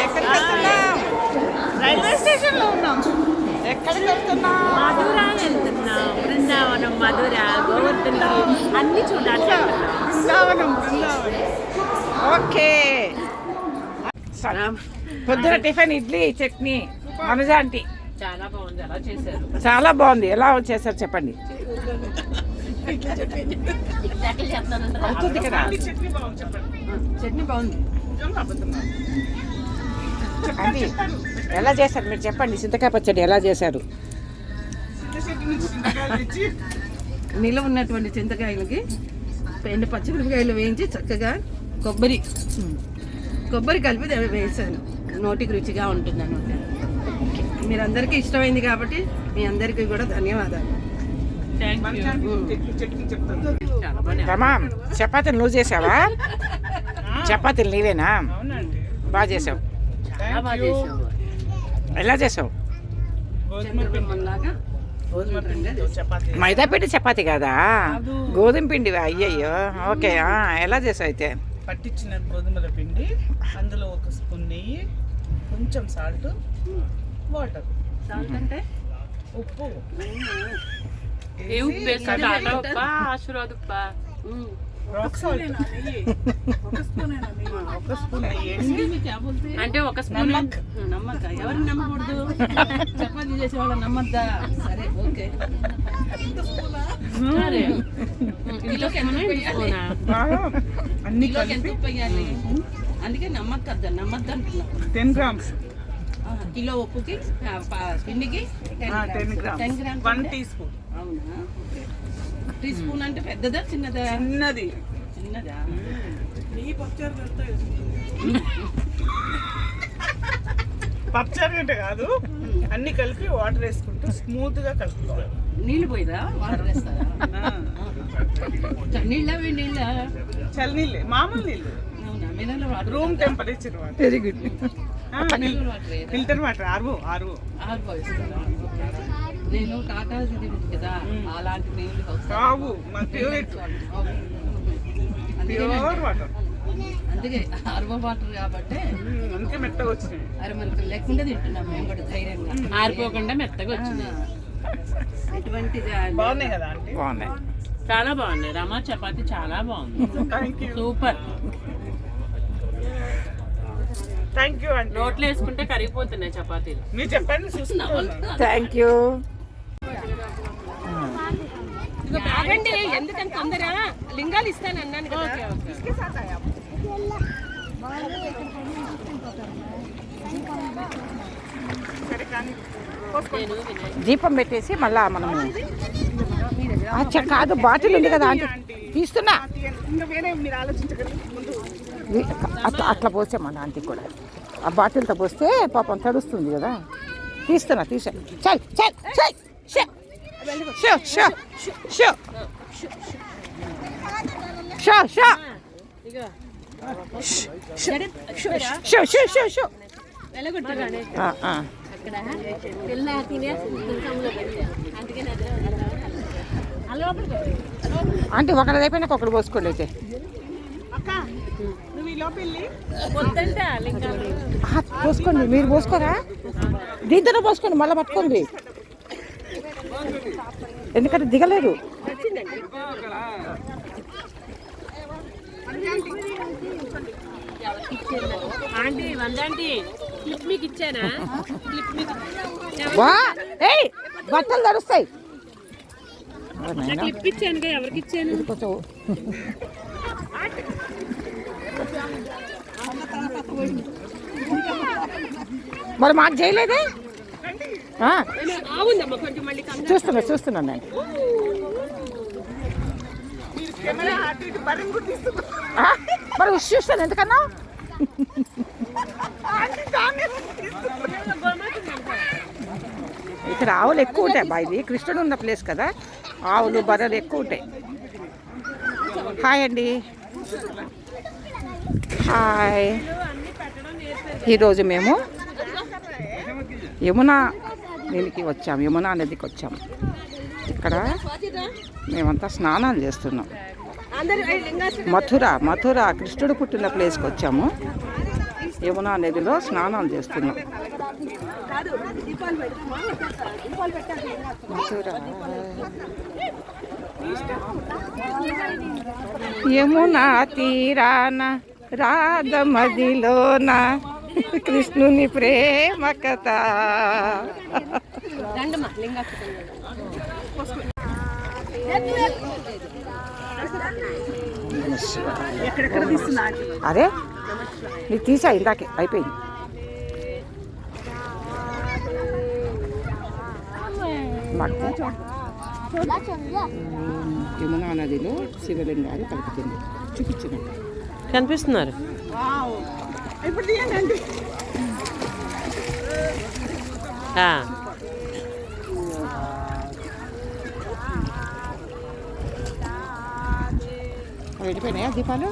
ఎక్కడికి వెళ్తున్నాం? Railway station లో ఉన్నాం. ఎక్కడికి వెళ్తున్నాం? మధుర వెళ్తున్నాం. బృందావనం, మధుర, గోవర్ధన్ అన్ని చూడాలి. బృందావనం. ఓకే. పొద్దున టిఫిన్ ఇడ్లీ చట్నీ మనజ ఆంటీ. చాలా బాగుంది. ఎలా చేశారు? చాలా బాగుంది. ఎలా చేశారు చెప్పండి. చట్నీ బాగుంది. అది ఎలా చేశారు మీరు చెప్పండి. చింతకాయ పచ్చడి ఎలా చేశారు? నిల్వ ఉన్నటువంటి చింతకాయలకి ఎండు పచ్చిమిరపకాయలు వేయించి చక్కగా కొబ్బరి కలిపి వేసాను. నోటికి రుచిగా ఉంటుంది అనమాట. మీరందరికీ ఇష్టమైంది కాబట్టి మీ అందరికీ కూడా ధన్యవాదాలు. రమా, చపాతీలు నువ్వు చేసావా? చపాతీలు నీవేనా? బాగా చేసావు. ఎలా చేసావు? మైదా పిండి చపాతీ కదా, గోధుమ పిండి. అయ్యయ్యో, ఓకే. ఎలా చేసావు అయితే? పట్టించిన గోధుమల పిండి, అందులో 1 స్పూన్ నెయ్యి, కొంచెం సాల్ట్, వాటర్. సాల్ట్ అంటే ఉప్పు. ఆశీర్వాద ఉప్ప. Rock salt. 1 స్పూన్ నెయ్యి అంటే 1 స్పూన్ నమ్మక. ఎవరిని నమ్మకూడదు? చపాతీ చేసే వాళ్ళ నమ్మద్దా? సరే, ఓకే. అన్ని ఎంత ఉప్పు వేయాలి? అందుకే నమ్మద్దా అంటున్నా. 10 grams. కిలో ఉప్పుకి పిండికి 10 grams. 1 teaspoon. అవునా? టీ స్పూన్ అంటే పెద్దదా చిన్నదా? చిన్నదా? పప్చారు అంటే కాదు, అన్ని కలిపి వాటర్ వేసుకుంటూ స్మూత్ గా కలుపుకోవాలి. నీళ్ళు పోయిరా? వాటర్ వేస్తారా? నీళ్ళ నీళ్ళ చల్లనీళ్ళే, మామూలు నీళ్ళు. అవునా? Mineral water, room temperature water. Very good. Filter water. RO వేస్తారా? నేను టాటా ఇది కదా, అలాంటి నీళ్ళు కావు, మా ఫేవరెట్ ప్యూర్ వాటర్. అందుకే ఆర్వో వాటర్ కాబట్టి అందుకే మెత్తగా వచ్చినాయి. అరే మనకు లేకుండా తింటున్నాం మేము కూడా ధైర్యంగా. ఆరిపోకుండా మెత్తగా వచ్చింది. ఎటువంటిది బాగున్నాయి కదా ఆంటీ? బాగున్నాయి, చాలా బాగుంది. రమా చపాతి చాలా బాగుంది. Thank you. Super. Thank you అండి. నోట్లో వేసుకుంటే కరిగిపోతున్నాయి చపాతీలు. మీరు చెప్పండి, చూస్తున్నాం. Thank you. ఆగండి, ఎందుకంత తొందర? లింగాలు ఇస్తాను అన్నాను కదా. దీపం పెట్టేసి మళ్ళా మనము కాదు, బాటిల్ ఉంది కదా ఆంటీ, తీస్తున్నా. ఇంకా వేరే మీరు ఆలోచించగలరు ముందు. అట్లా పోసే మన ఆంటీకి కూడా ఆ బాటిల్తో పోస్తే పాపం తడుస్తుంది కదా. తీస్తున్నా, తీసా. చల్ చల్ చల్. Show show show show show show show show show. అంటే ఒకటి అయిపోయినాక ఒకటి పోసుకోండి అయితే. పోసుకోండి, మీరు పోసుకోరా? దీంతోనే పోసుకోండి, మళ్ళీ పట్టుకోండి, ఎందుకంటే దిగలేరు. ఆంటీ వందండి, క్లిప్ మీకు ఇచ్చానా? బట్టలు తడుస్తాయి. క్లిప్ ఇచ్చాను, ఎవరికి ఇచ్చాను? కొంచెం మరి మాకు చేయలేదే. చూస్తున్నాను నేను. మరి చూస్తాను, ఎందుకన్నా ఇక్కడ ఆవులు ఎక్కువ ఉంటాయి బా. ఇది కృష్ణుడు ఉన్న ప్లేస్ కదా, ఆవులు బర్రెలు ఎక్కువ ఉంటాయి. హాయ్ అండి. హాయ్. ఈరోజు మేము యమునా దీనికి వచ్చాము, యమునా నదికి వచ్చాము. ఇక్కడ మేమంతా స్నానాలు చేస్తున్నాం. మథుర కృష్ణుడు పుట్టిన ప్లేస్కి వచ్చాము. యమునా నదిలో స్నానాలు చేస్తున్నాం. మథుర యమునా తీరాన రాగమదిలోన కృష్ణుని ప్రేమ కథ. అరే నీకు తీసా ఇందాకే అయిపోయింది. యమునా నదిలో శివలింగాలు కలుపుతుంది. చూపించిన కనిపిస్తున్నారు. వెళ్ళిపోయినాయా దీపాలు?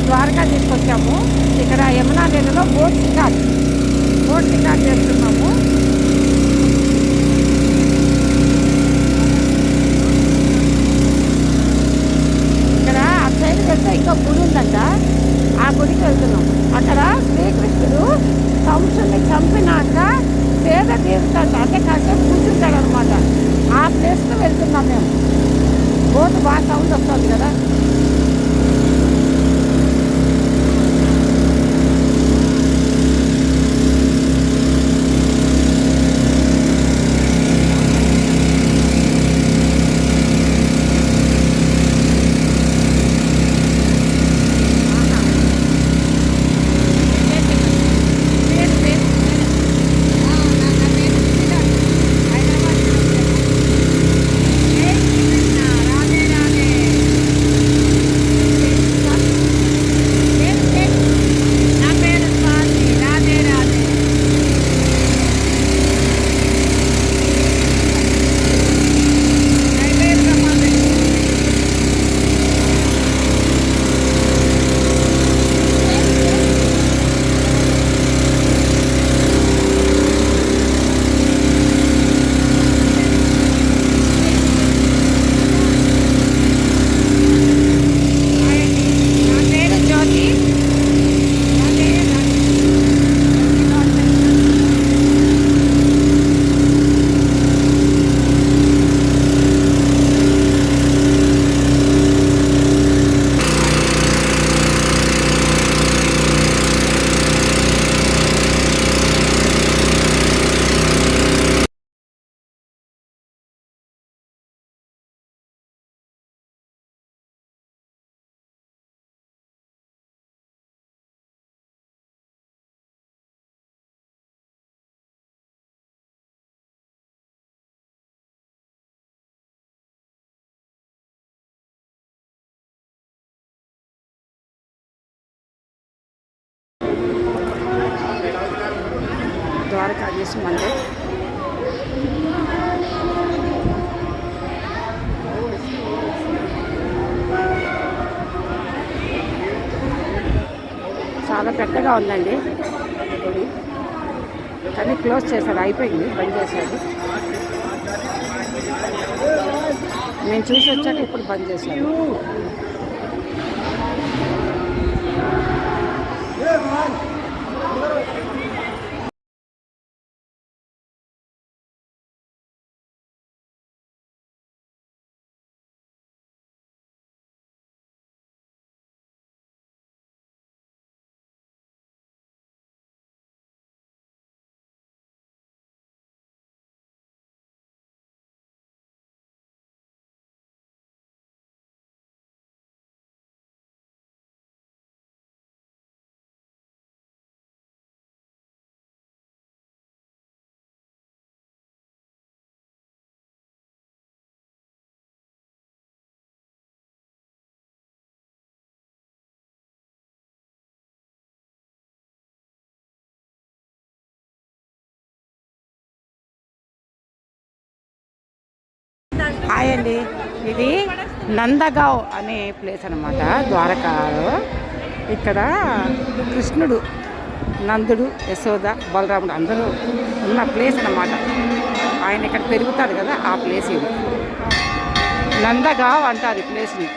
ద్వారకా తీసుకొచ్చాము. ఇక్కడ యమునా నదిలో బోట్ షికార్ చేస్తున్నాము. ఇక్కడ అటు సైడ్ వెళ్తే ఇంకా గుడి ఉందంట, ఆ గుడికి వెళ్తున్నాం. అక్కడ శ్రీకృష్ణుడు కంసుని చంపినాక పేద తీరుతాడు, అంటే కాసేపు కూర్చుంటాడు అనమాట. ఆ ప్లేస్కి వెళ్తున్నాం మేము. బోట్ బాగా సౌండ్ వస్తుంది కదా. ద్వారకా చేసి మందిర్ చాలా పెద్దగా ఉందండి గుడి, కానీ క్లోజ్ చేశాడు, అయిపోయింది, బంద్ చేశాడు. నేను చూసి వచ్చాక ఇప్పుడు బంద్ చేశాను. హాయ్ అండి, ఇది నందగావ్ అనే ప్లేస్ అనమాట ద్వారకాలో. ఇక్కడ కృష్ణుడు, నందుడు, యశోద, బలరాముడు అందరూ ఉన్న ప్లేస్ అన్నమాట. ఆయన ఇక్కడ పెరుగుతాడు కదా, ఆ ప్లేస్ ఇది. నందగావ్ అంటారు ఈ ప్లేస్ని.